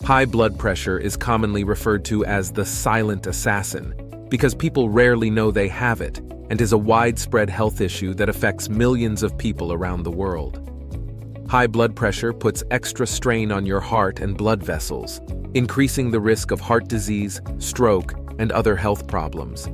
High blood pressure is commonly referred to as the silent assassin because people rarely know they have it and is a widespread health issue that affects millions of people around the world. High blood pressure puts extra strain on your heart and blood vessels, increasing the risk of heart disease, stroke, and other health problems.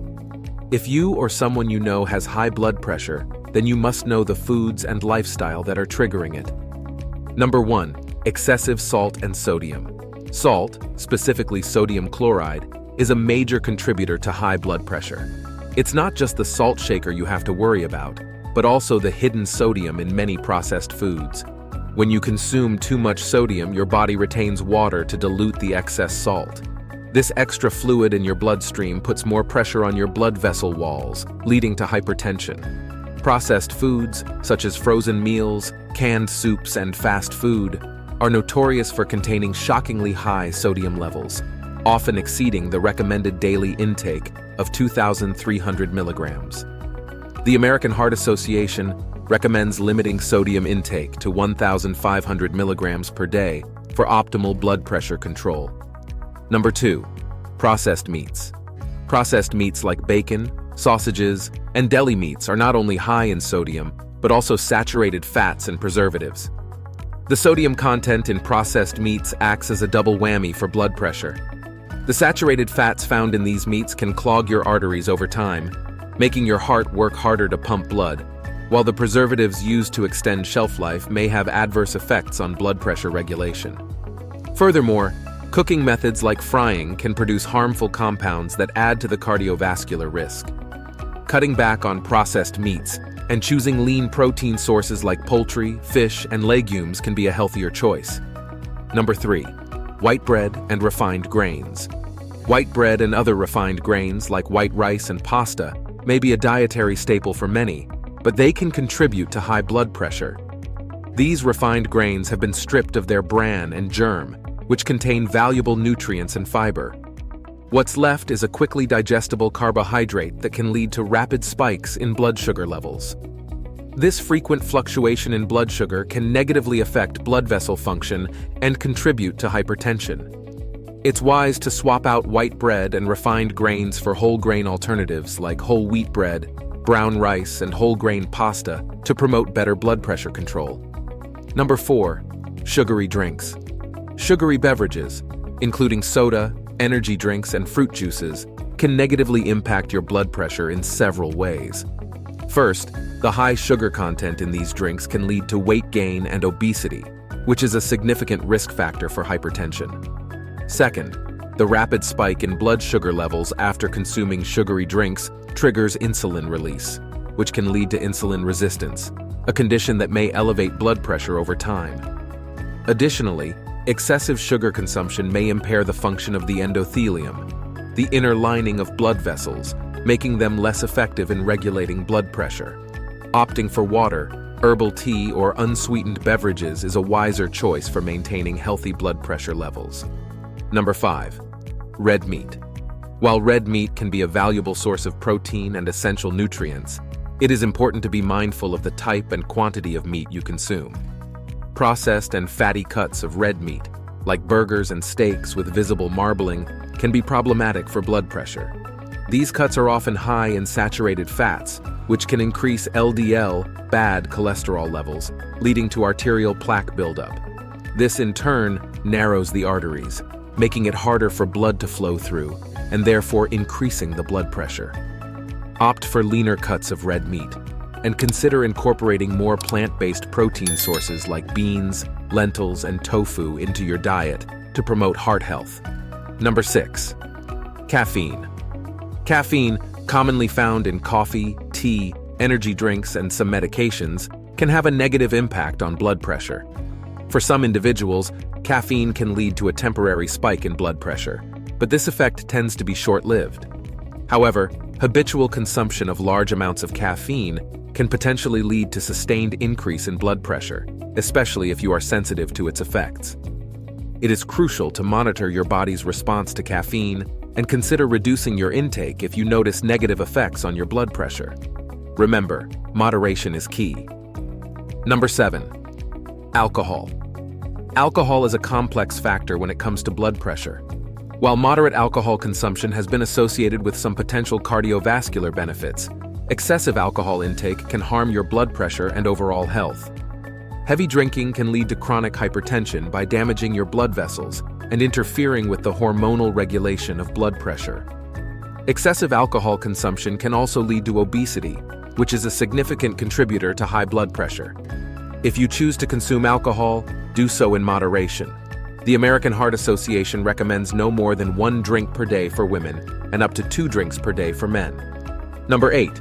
If you or someone you know has high blood pressure, then you must know the foods and lifestyle that are triggering it. Number 1. Excessive salt and sodium. Salt, specifically sodium chloride, is a major contributor to high blood pressure. It's not just the salt shaker you have to worry about, but also the hidden sodium in many processed foods. When you consume too much sodium, your body retains water to dilute the excess salt. This extra fluid in your bloodstream puts more pressure on your blood vessel walls, leading to hypertension. Processed foods, such as frozen meals, canned soups, and fast food, are notorious for containing shockingly high sodium levels, often exceeding the recommended daily intake of 2,300 milligrams. The American Heart Association recommends limiting sodium intake to 1,500 milligrams per day for optimal blood pressure control. Number 2. Processed meats. Processed meats like bacon, sausages, and deli meats are not only high in sodium, but also saturated fats and preservatives. The sodium content in processed meats acts as a double whammy for blood pressure. The saturated fats found in these meats can clog your arteries over time, making your heart work harder to pump blood, while the preservatives used to extend shelf life may have adverse effects on blood pressure regulation. Furthermore, cooking methods like frying can produce harmful compounds that add to the cardiovascular risk. Cutting back on processed meats and choosing lean protein sources like poultry, fish, and legumes can be a healthier choice. Number 3. White bread and refined grains. White bread and other refined grains like white rice and pasta may be a dietary staple for many, but they can contribute to high blood pressure. These refined grains have been stripped of their bran and germ, which contain valuable nutrients and fiber. What's left is a quickly digestible carbohydrate that can lead to rapid spikes in blood sugar levels. This frequent fluctuation in blood sugar can negatively affect blood vessel function and contribute to hypertension. It's wise to swap out white bread and refined grains for whole grain alternatives like whole wheat bread, brown rice, and whole grain pasta to promote better blood pressure control. Number 4. Sugary drinks. Sugary beverages, including soda, energy drinks, and fruit juices, can negatively impact your blood pressure in several ways. First, the high sugar content in these drinks can lead to weight gain and obesity, which is a significant risk factor for hypertension. Second, the rapid spike in blood sugar levels after consuming sugary drinks triggers insulin release, which can lead to insulin resistance, a condition that may elevate blood pressure over time. Additionally, excessive sugar consumption may impair the function of the endothelium, the inner lining of blood vessels, making them less effective in regulating blood pressure. Opting for water, herbal tea, or unsweetened beverages is a wiser choice for maintaining healthy blood pressure levels. Number 5. Red meat. While red meat can be a valuable source of protein and essential nutrients, it is important to be mindful of the type and quantity of meat you consume. Processed and fatty cuts of red meat, like burgers and steaks with visible marbling, can be problematic for blood pressure. These cuts are often high in saturated fats, which can increase LDL, bad cholesterol levels, leading to arterial plaque buildup. This in turn narrows the arteries, making it harder for blood to flow through, and therefore increasing the blood pressure. Opt for leaner cuts of red meat, and consider incorporating more plant-based protein sources like beans, lentils, and tofu into your diet to promote heart health. Number 6. Caffeine. Caffeine, commonly found in coffee, tea, energy drinks, and some medications, can have a negative impact on blood pressure. For some individuals, caffeine can lead to a temporary spike in blood pressure, but this effect tends to be short-lived. However, habitual consumption of large amounts of caffeine can potentially lead to sustained increase in blood pressure, especially if you are sensitive to its effects. It is crucial to monitor your body's response to caffeine and consider reducing your intake if you notice negative effects on your blood pressure. Remember, moderation is key. Number 7. Alcohol. Alcohol is a complex factor when it comes to blood pressure. While moderate alcohol consumption has been associated with some potential cardiovascular benefits, excessive alcohol intake can harm your blood pressure and overall health. Heavy drinking can lead to chronic hypertension by damaging your blood vessels and interfering with the hormonal regulation of blood pressure. Excessive alcohol consumption can also lead to obesity, which is a significant contributor to high blood pressure. If you choose to consume alcohol, do so in moderation. The American Heart Association recommends no more than 1 drink per day for women and up to 2 drinks per day for men. Number 8.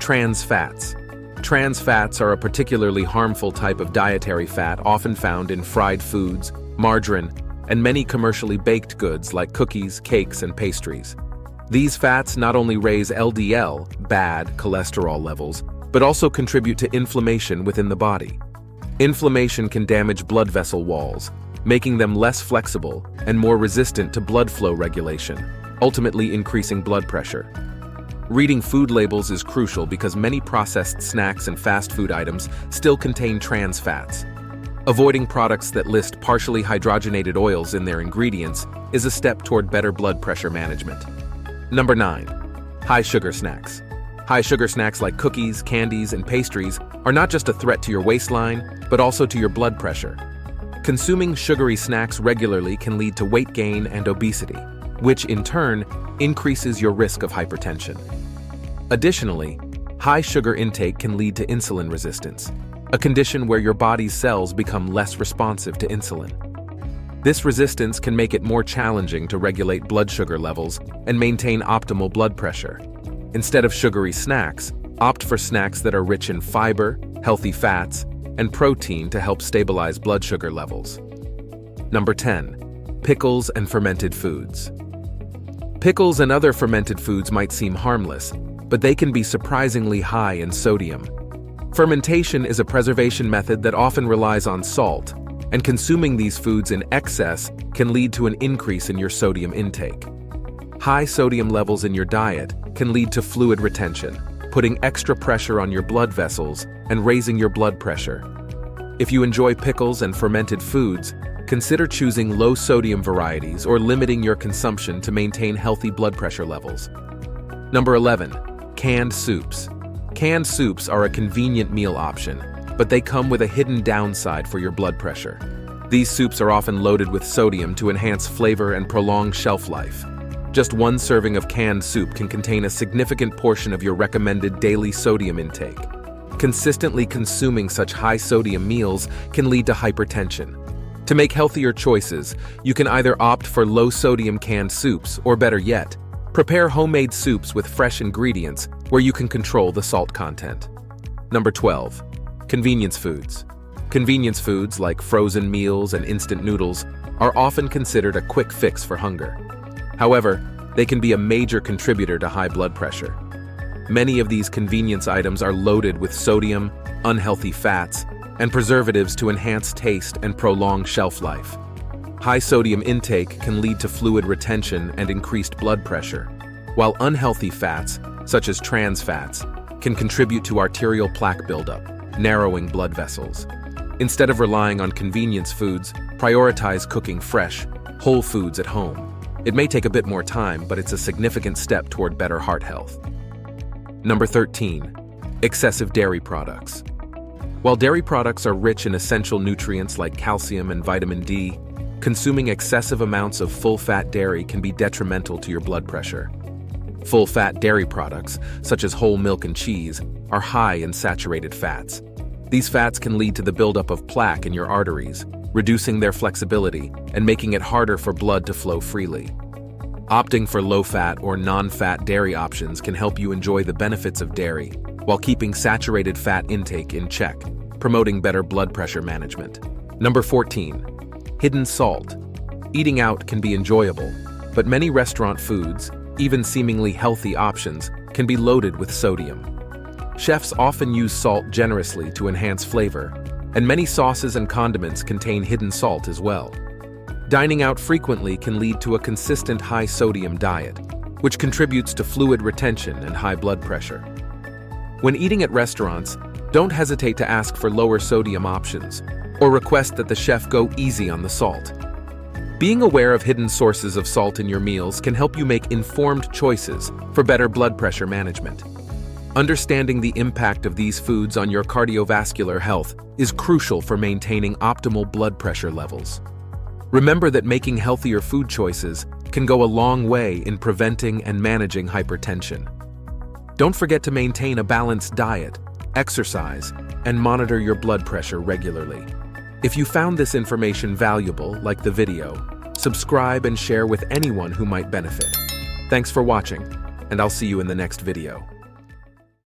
Trans fats. Trans fats are a particularly harmful type of dietary fat often found in fried foods, margarine, and many commercially baked goods like cookies, cakes, and pastries. These fats not only raise LDL, bad cholesterol levels, but also contribute to inflammation within the body. Inflammation can damage blood vessel walls, making them less flexible and more resistant to blood flow regulation, ultimately increasing blood pressure. Reading food labels is crucial because many processed snacks and fast food items still contain trans fats. Avoiding products that list partially hydrogenated oils in their ingredients is a step toward better blood pressure management. Number 9. High sugar snacks. High sugar snacks like cookies, candies, and pastries are not just a threat to your waistline, but also to your blood pressure. Consuming sugary snacks regularly can lead to weight gain and obesity, which in turn increases your risk of hypertension. Additionally, high sugar intake can lead to insulin resistance, a condition where your body's cells become less responsive to insulin. This resistance can make it more challenging to regulate blood sugar levels and maintain optimal blood pressure. Instead of sugary snacks, opt for snacks that are rich in fiber, healthy fats, and protein to help stabilize blood sugar levels. Number 10. Pickles and fermented foods. Pickles and other fermented foods might seem harmless, but they can be surprisingly high in sodium. Fermentation is a preservation method that often relies on salt, and consuming these foods in excess can lead to an increase in your sodium intake. High sodium levels in your diet can lead to fluid retention, putting extra pressure on your blood vessels and raising your blood pressure. If you enjoy pickles and fermented foods, consider choosing low-sodium varieties or limiting your consumption to maintain healthy blood pressure levels. Number 11. Canned soups. Canned soups are a convenient meal option, but they come with a hidden downside for your blood pressure. These soups are often loaded with sodium to enhance flavor and prolong shelf life. Just 1 serving of canned soup can contain a significant portion of your recommended daily sodium intake. Consistently consuming such high-sodium meals can lead to hypertension. To make healthier choices, you can either opt for low-sodium canned soups, or better yet, prepare homemade soups with fresh ingredients where you can control the salt content. Number 12. Convenience foods. Convenience foods like frozen meals and instant noodles are often considered a quick fix for hunger. However, they can be a major contributor to high blood pressure. Many of these convenience items are loaded with sodium, unhealthy fats, and preservatives to enhance taste and prolong shelf life. High sodium intake can lead to fluid retention and increased blood pressure, while unhealthy fats, such as trans fats, can contribute to arterial plaque buildup, narrowing blood vessels. Instead of relying on convenience foods, prioritize cooking fresh, whole foods at home. It may take a bit more time, but it's a significant step toward better heart health. Number 13. Excessive dairy products. While dairy products are rich in essential nutrients like calcium and vitamin D, consuming excessive amounts of full-fat dairy can be detrimental to your blood pressure. Full-fat dairy products, such as whole milk and cheese, are high in saturated fats. These fats can lead to the buildup of plaque in your arteries, reducing their flexibility and making it harder for blood to flow freely. Opting for low-fat or non-fat dairy options can help you enjoy the benefits of dairy while keeping saturated fat intake in check, promoting better blood pressure management. Number 14. Hidden salt. Eating out can be enjoyable, but many restaurant foods, even seemingly healthy options, can be loaded with sodium. Chefs often use salt generously to enhance flavor, and many sauces and condiments contain hidden salt as well. Dining out frequently can lead to a consistent high-sodium diet, which contributes to fluid retention and high blood pressure. When eating at restaurants, don't hesitate to ask for lower sodium options, or request that the chef go easy on the salt. Being aware of hidden sources of salt in your meals can help you make informed choices for better blood pressure management. Understanding the impact of these foods on your cardiovascular health is crucial for maintaining optimal blood pressure levels. Remember that making healthier food choices can go a long way in preventing and managing hypertension. Don't forget to maintain a balanced diet, exercise, and monitor your blood pressure regularly. If you found this information valuable, like the video, subscribe and share with anyone who might benefit. Thanks for watching, and I'll see you in the next video.